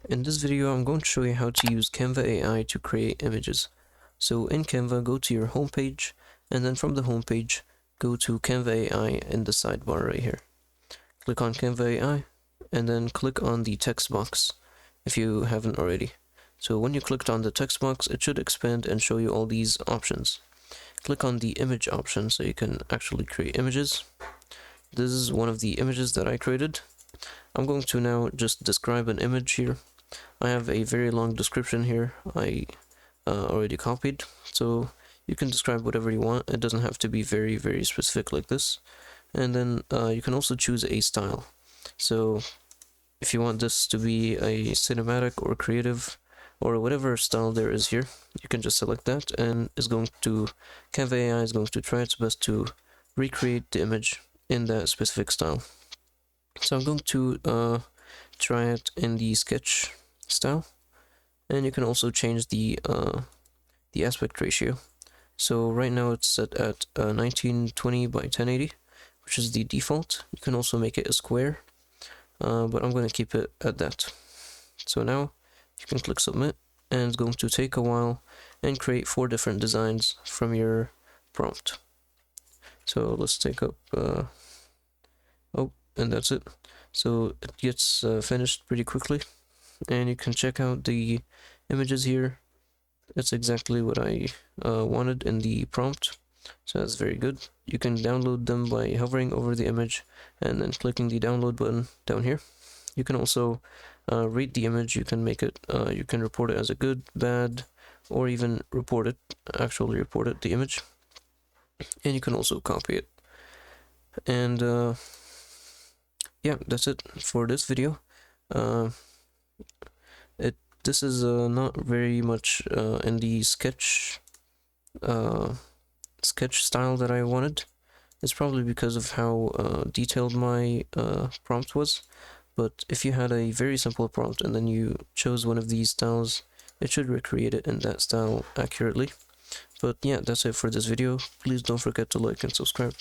In this video, I'm going to show you how to use Canva AI to create images. So in Canva, go to your home page, and then from the home page, go to Canva AI in the sidebar right here. Click on Canva AI, and then click on the text box if you haven't already. So when you clicked on the text box, it should expand and show you all these options. Click on the image option so you can actually create images. This is one of the images that I created. I'm going to now just describe an image here. I have a very long description here I already copied, so you can describe whatever you want. It doesn't have to be very specific like this. And then you can also choose a style. So if you want this to be a cinematic or creative or whatever style there is here, you can just select that, and Canva AI is going to try its best to recreate the image in that specific style. So I'm going to try it in the sketch style, and you can also change the aspect ratio. So right now it's set at 1920 by 1080, which is the default. You can also make it a square, but I'm going to keep it at that. So now you can click submit, and it's going to take a while and create 4 different designs from your prompt. So let's take up and that's it. So it gets finished pretty quickly, and you can check out the images here. That's exactly what I wanted in the prompt, so that's very good. You can download them by hovering over the image and then clicking the download button down here. You can also rate the image. You can make it, you can report it as a good, bad, or even actually report it, the image. And you can also copy it. And yeah, that's it for this video. This is not very much in the sketch style that I wanted. It's probably because of how detailed my prompt was. But if you had a very simple prompt and then you chose one of these styles, it should recreate it in that style accurately. But yeah, that's it for this video. Please don't forget to like and subscribe.